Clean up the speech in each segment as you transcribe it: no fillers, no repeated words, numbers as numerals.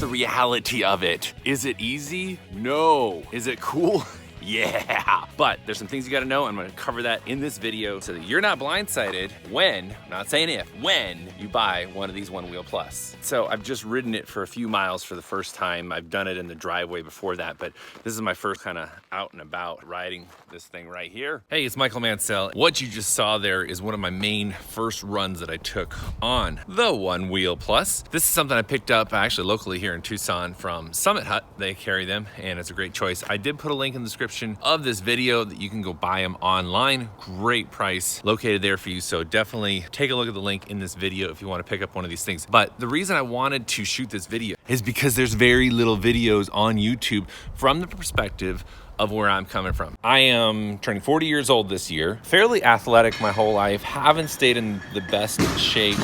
the reality of it. Is it easy? No. Is it cool? Yeah, but there's some things you gotta know. I'm gonna cover that in this video so that you're not blindsided when, not saying if, when you buy one of these OneWheel Plus. So I've just ridden it for a few miles for the first time. I've done it in the driveway before that, but this is my first kind of out and about riding this thing right here. Hey, it's Michael Mansell. What you just saw there is one of my main first runs that I took on the OneWheel Plus. This is something I picked up actually locally here in Tucson from Summit Hut. They carry them and it's a great choice. I did put a link in the description of this video that you can go buy them online. Great price located there for you. So definitely take a look at the link in this video if you want to pick up one of these things. But the reason I wanted to shoot this video is because there's very little videos on YouTube from the perspective of where I'm coming from. I am turning 40 years old this year, fairly athletic my whole life, haven't stayed in the best shape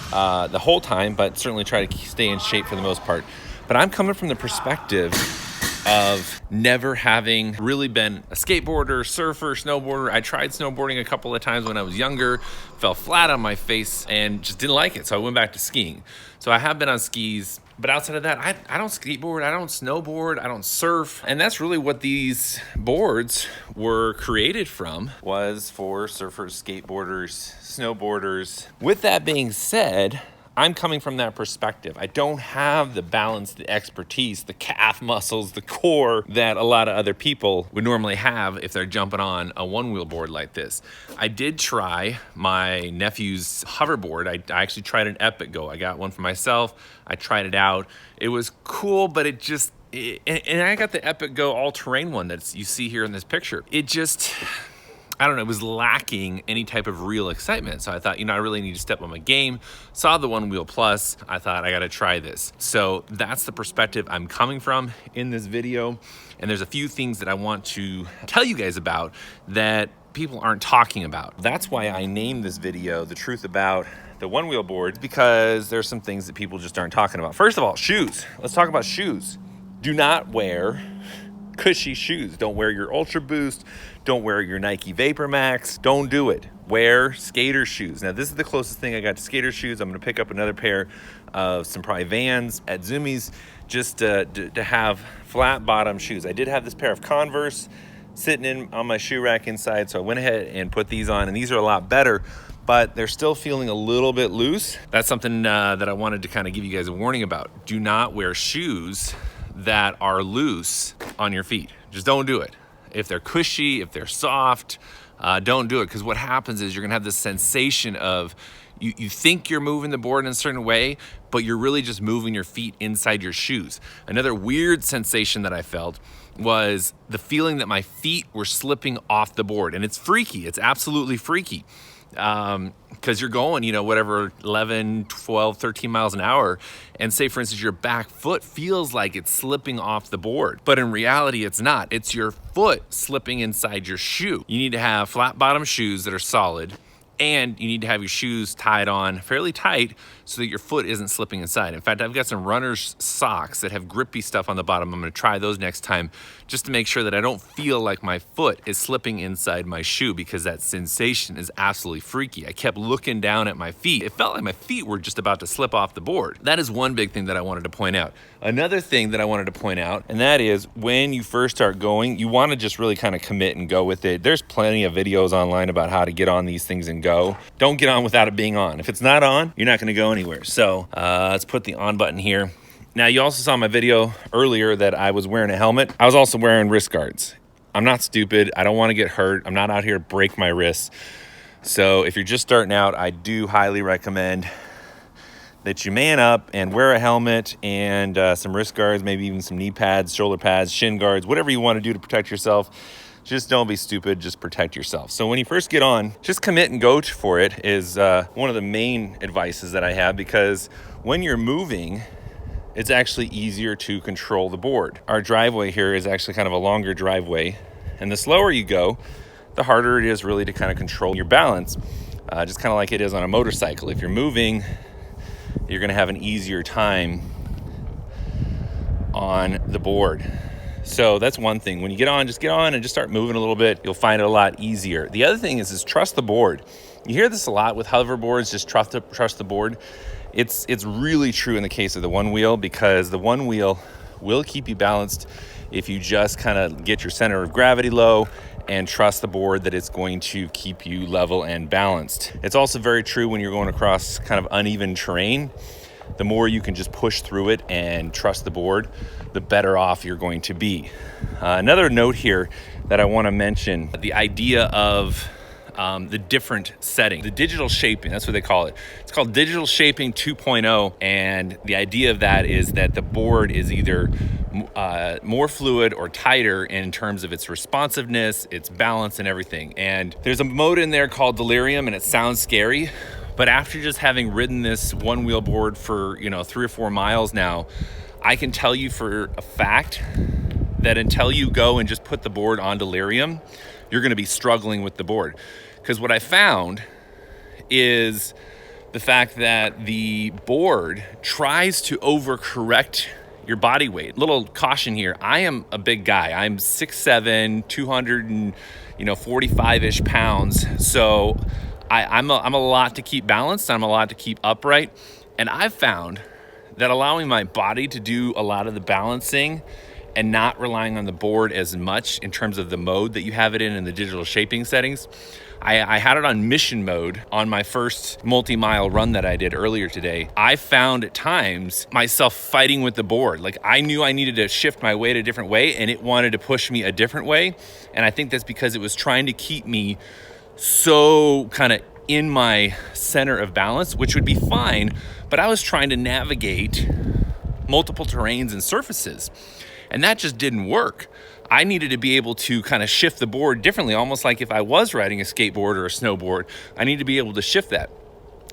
the whole time, but certainly try to stay in shape for the most part. But I'm coming from the perspective of never having really been a skateboarder, surfer, snowboarder. I tried snowboarding a couple of times when I was younger, fell flat on my face and just didn't like it. So I went back to skiing. So I have been on skis, but outside of that, I don't skateboard, I don't snowboard, I don't surf. And that's really what these boards were created from, was for surfers, skateboarders, snowboarders. With that being said, I'm coming from that perspective. I don't have the balance, the expertise, the calf muscles, the core that a lot of other people would normally have if they're jumping on a one-wheel board like this. I did try my nephew's hoverboard. I actually tried an Epic Go. I got one for myself. I tried it out. It was cool, but it just, and I got the Epic Go all-terrain one that you see here in this picture. It just, I don't know, it was lacking any type of real excitement. So I thought, you know, I really need to step on my game. Saw the OneWheel Plus. I thought I gotta try this. So that's the perspective I'm coming from in this video. And there's a few things that I want to tell you guys about that people aren't talking about. That's why I named this video The Truth About the OneWheel Board, because there's some things that people just aren't talking about. First of all, shoes. Let's talk about shoes. Do not wear cushy shoes. Don't wear your Ultra Boost. Don't wear your Nike Vapor Max. Don't do it. Wear skater shoes. Now, this is the closest thing I got to skater shoes. I'm going to pick up another pair of some probably Vans at Zumiez just to have flat bottom shoes. I did have this pair of Converse sitting on my shoe rack inside, so I went ahead and put these on, and these are a lot better, but they're still feeling a little bit loose. That's something that I wanted to kind of give you guys a warning about. Do not wear shoes that are loose on your feet. Just don't do it. If they're cushy, if they're soft, don't do it, because what happens is you're gonna have this sensation of you think you're moving the board in a certain way, but you're really just moving your feet inside your shoes. Another weird sensation that I felt was the feeling that my feet were slipping off the board, and it's freaky. It's absolutely freaky. Because you're going, you know, whatever, 11, 12, 13 miles an hour, and say, for instance, your back foot feels like it's slipping off the board, but in reality, it's not. It's your foot slipping inside your shoe. You need to have flat bottom shoes that are solid, and you need to have your shoes tied on fairly tight so that your foot isn't slipping inside. In fact, I've got some runner's socks that have grippy stuff on the bottom. I'm gonna try those next time just to make sure that I don't feel like my foot is slipping inside my shoe, because that sensation is absolutely freaky. I kept looking down at my feet. It felt like my feet were just about to slip off the board. That is one big thing that I wanted to point out. Another thing that I wanted to point out, and that is when you first start going, you wanna just really kind of commit and go with it. There's plenty of videos online about how to get on these things and go. Don't get on without it being on. If it's not on, you're not gonna go anywhere. So let's put the on button here. Now, you also saw my video earlier that I was wearing a helmet. I was also wearing wrist guards. I'm not stupid. I don't want to get hurt. I'm not out here to break my wrists. So if you're just starting out, I do highly recommend that you man up and wear a helmet and some wrist guards, maybe even some knee pads, shoulder pads, shin guards, whatever you want to do to protect yourself. Just don't be stupid, just protect yourself. So when you first get on, just commit and go for it is one of the main advices that I have, because when you're moving, it's actually easier to control the board. Our driveway here is actually kind of a longer driveway, and the slower you go, the harder it is really to kind of control your balance, just kind of like it is on a motorcycle. If you're moving, you're gonna have an easier time on the board. So that's one thing. When you get on, just get on and just start moving a little bit. You'll find it a lot easier. The other thing is trust the board. You hear this a lot with hoverboards, just trust the board. It's really true in the case of the OneWheel, because the OneWheel will keep you balanced if you just kind of get your center of gravity low and trust the board that it's going to keep you level and balanced. It's also very true when you're going across kind of uneven terrain. The more you can just push through it and trust the board, the better off you're going to be. Another note here that I want to mention, the idea of the different setting, the digital shaping, that's what they call it. It's called digital shaping 2.0. And the idea of that is that the board is either more fluid or tighter in terms of its responsiveness, its balance and everything. And there's a mode in there called Delirium, and it sounds scary, but after just having ridden this OneWheel board for 3 or 4 miles now, I can tell you for a fact that until you go and just put the board on Delirium, you're gonna be struggling with the board. Because what I found is the fact that the board tries to overcorrect your body weight. Little caution here, I am a big guy. I'm 6'7", 245-ish pounds. So I'm a lot to keep balanced, I'm a lot to keep upright. And I've found that allowing my body to do a lot of the balancing and not relying on the board as much in terms of the mode that you have it in the digital shaping settings. I had it on mission mode on my first multi-mile run that I did earlier today. I found at times myself fighting with the board. Like, I knew I needed to shift my weight a different way and it wanted to push me a different way. And I think that's because it was trying to keep me so kind of in my center of balance, which would be fine, but I was trying to navigate multiple terrains and surfaces. And that just didn't work. I needed to be able to kind of shift the board differently, almost like if I was riding a skateboard or a snowboard. I need to be able to shift that.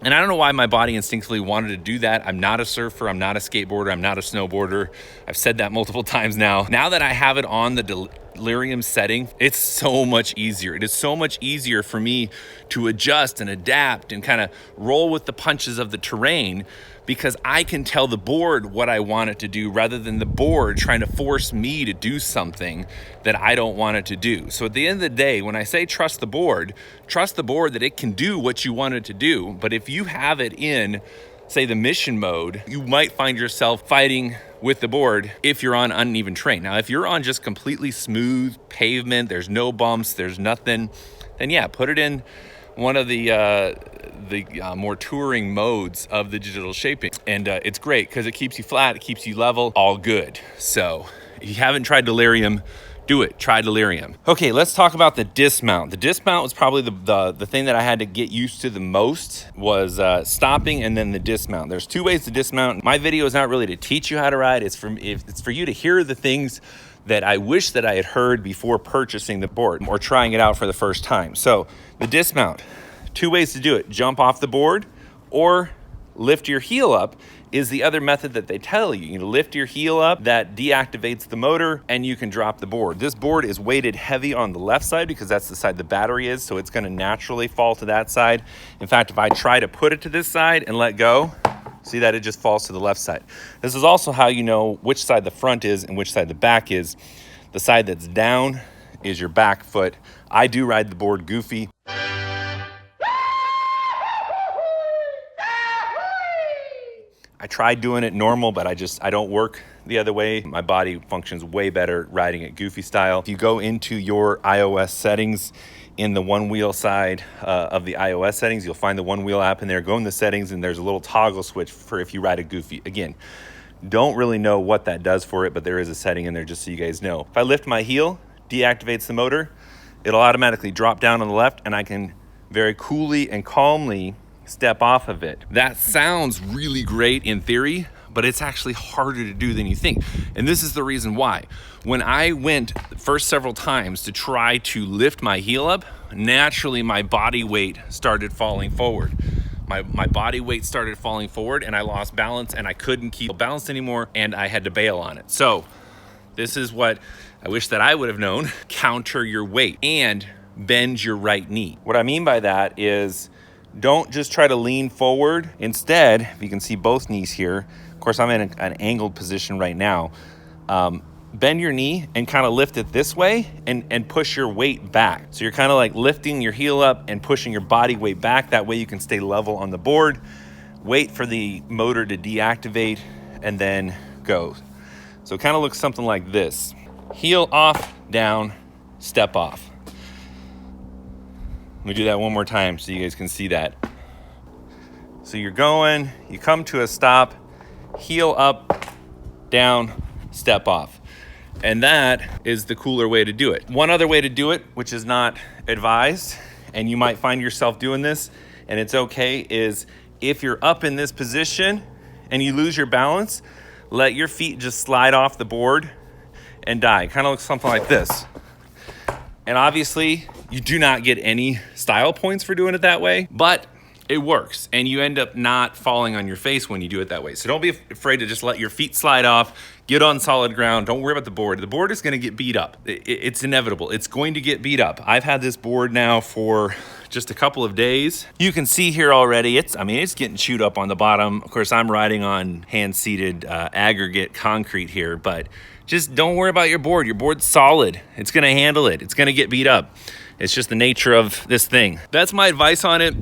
And I don't know why my body instinctively wanted to do that. I'm not a surfer, I'm not a skateboarder, I'm not a snowboarder. I've said that multiple times now. Now that I have it on the Delirium setting, it's so much easier. It is so much easier for me to adjust and adapt and kind of roll with the punches of the terrain, because I can tell the board what I want it to do rather than the board trying to force me to do something that I don't want it to do. So at the end of the day, when I say trust the board that it can do what you want it to do. But if you have it in, say, the mission mode, you might find yourself fighting with the board if you're on uneven terrain. Now, if you're on just completely smooth pavement, there's no bumps, there's nothing, then yeah, put it in one of the more touring modes of the digital shaping. And it's great because it keeps you flat, it keeps you level, all good. So if you haven't tried Delirium, do it, try Delirium. Okay, let's talk about the dismount. The dismount was probably the thing that I had to get used to the most, was stopping and then the dismount. There's 2 ways to dismount. My video is not really to teach you how to ride, it's for you to hear the things that I wish that I had heard before purchasing the board or trying it out for the first time. So the dismount, 2 ways to do it. Jump off the board or lift your heel up is the other method that they tell you. You lift your heel up, that deactivates the motor, and you can drop the board. This board is weighted heavy on the left side because that's the side the battery is, so it's gonna naturally fall to that side. In fact, if I try to put it to this side and let go, see that it just falls to the left side. This is also how you know which side the front is and which side the back is. The side that's down is your back foot. I do ride the board goofy. I tried doing it normal, but I don't work the other way. My body functions way better riding it goofy style. If you go into your iOS settings, in the OneWheel side of the iOS settings, you'll find the OneWheel app in there. Go in the settings and there's a little toggle switch for if you ride it goofy. Again, don't really know what that does for it, but there is a setting in there just so you guys know. If I lift my heel, deactivates the motor, it'll automatically drop down on the left and I can very coolly and calmly step off of it. That sounds really great in theory, but it's actually harder to do than you think. And this is the reason why. When I went the first several times to try to lift my heel up, naturally my body weight started falling forward. My body weight started falling forward and I lost balance and I couldn't keep balanced anymore and I had to bail on it. So this is what I wish that I would have known. Counter your weight and bend your right knee. What I mean by that is don't just try to lean forward. Instead, if you can see both knees here, of course I'm in an angled position right now. bend your knee and kind of lift it this way and push your weight back. So you're kind of like lifting your heel up and pushing your body weight back. That way you can stay level on the board, wait for the motor to deactivate, and then go. So it kind of looks something like this. Heel off, down, step off. Let me do that one more time so you guys can see that. So you're going, you come to a stop, heel up, down, step off. And that is the cooler way to do it. One other way to do it, which is not advised, and you might find yourself doing this, and it's okay, is if you're up in this position and you lose your balance, let your feet just slide off the board and die. Kind of looks something like this. And obviously, you do not get any style points for doing it that way, but it works, and you end up not falling on your face when you do it that way. So don't be afraid to just let your feet slide off, get on solid ground. Don't worry about the board. The board is going to get beat up. It's inevitable. It's going to get beat up. I've had this board now for just a couple of days. You can see here already, it's getting chewed up on the bottom. Of course, I'm riding on hand-seated aggregate concrete here, but just don't worry about your board. Your board's solid. It's going to handle it. It's going to get beat up. It's just the nature of this thing. That's my advice on it.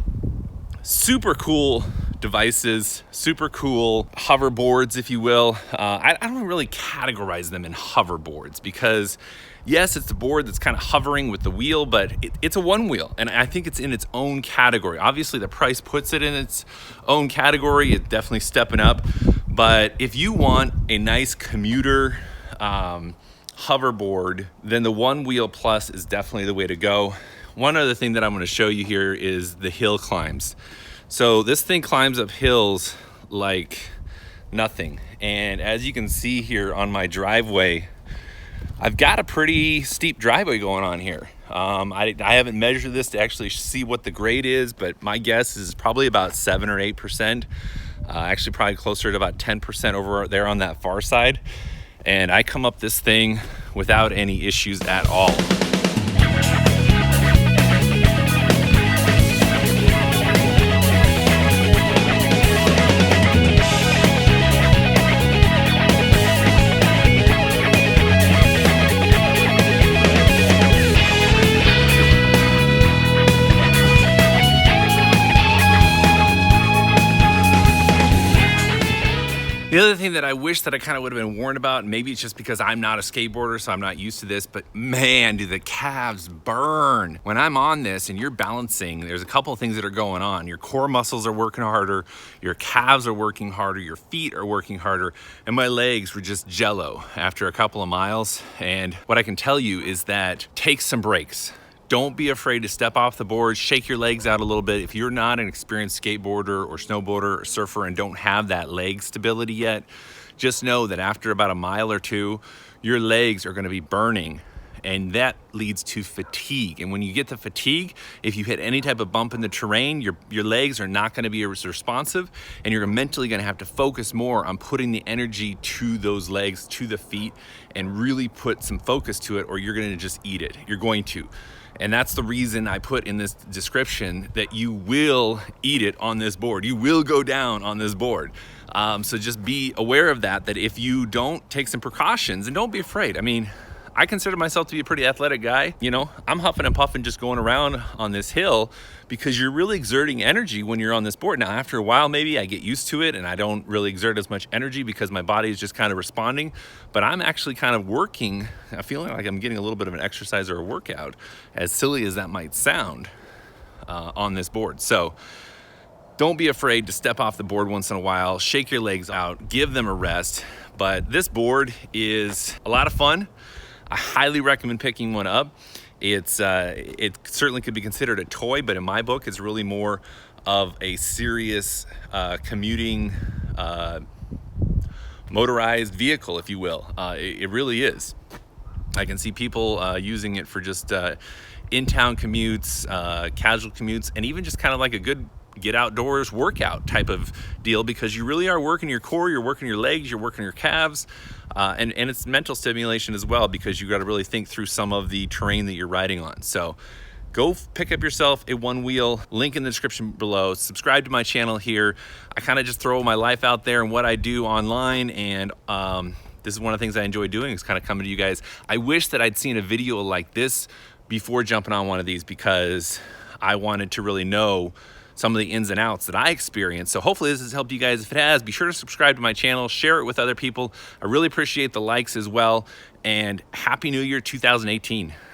Super cool devices, super cool hoverboards, if you will. I don't really categorize them in hoverboards because yes, it's the board that's kind of hovering with the wheel, but it's a one wheel, and I think it's in its own category. Obviously, the price puts it in its own category. It's definitely stepping up, but if you want a nice commuter hoverboard, then the OneWheel Plus is definitely the way to go. One other thing that I'm going to show you here is the hill climbs. So this thing climbs up hills like nothing. And as you can see here on my driveway, I've got a pretty steep driveway going on here. I haven't measured this to actually see what the grade is, but my guess is probably about 7 or 8%. Actually probably closer to about 10% over there on that far side. And I come up this thing without any issues at all. The other thing that I wish that I kind of would have been warned about, and maybe it's just because I'm not a skateboarder, so I'm not used to this, but man, do the calves burn. When I'm on this and you're balancing, there's a couple of things that are going on. Your core muscles are working harder, your calves are working harder, your feet are working harder, and my legs were just jello after a couple of miles. And what I can tell you is that take some breaks. Don't be afraid to step off the board, shake your legs out a little bit. If you're not an experienced skateboarder or snowboarder or surfer and don't have that leg stability yet, just know that after about a mile or two, your legs are gonna be burning, and that leads to fatigue. And when you get the fatigue, if you hit any type of bump in the terrain, your legs are not gonna be as responsive, and you're mentally gonna have to focus more on putting the energy to those legs, to the feet, and really put some focus to it, or you're gonna just eat it. You're going to. And that's the reason I put in this description that you will eat it on this board. You will go down on this board. So just be aware of that if you don't take some precautions, and don't be afraid. I mean, I consider myself to be a pretty athletic guy. You know, I'm huffing and puffing just going around on this hill because you're really exerting energy when you're on this board. Now, after a while, maybe I get used to it and I don't really exert as much energy because my body is just kind of responding, but I'm actually kind of working, feeling like I'm getting a little bit of an exercise or a workout, as silly as that might sound, on this board. So don't be afraid to step off the board once in a while, shake your legs out, give them a rest. But this board is a lot of fun. I highly recommend picking one up. It certainly could be considered a toy, but in my book, it's really more of a serious commuting motorized vehicle, if you will. It really is. I can see people using it for just in-town commutes, casual commutes, and even just kind of like a good get outdoors workout type of deal, because you really are working your core, you're working your legs, you're working your calves, and it's mental stimulation as well, because you got to really think through some of the terrain that you're riding on. So go pick up yourself a OneWheel, link in the description below. Subscribe to my channel here. I kind of just throw my life out there and what I do online, and this is one of the things I enjoy doing, is kind of coming to you guys. I wish that I'd seen a video like this before jumping on one of these, because I wanted to really know some of the ins and outs that I experienced. So hopefully this has helped you guys. If it has, be sure to subscribe to my channel, share it with other people. I really appreciate the likes as well. And Happy New Year 2018.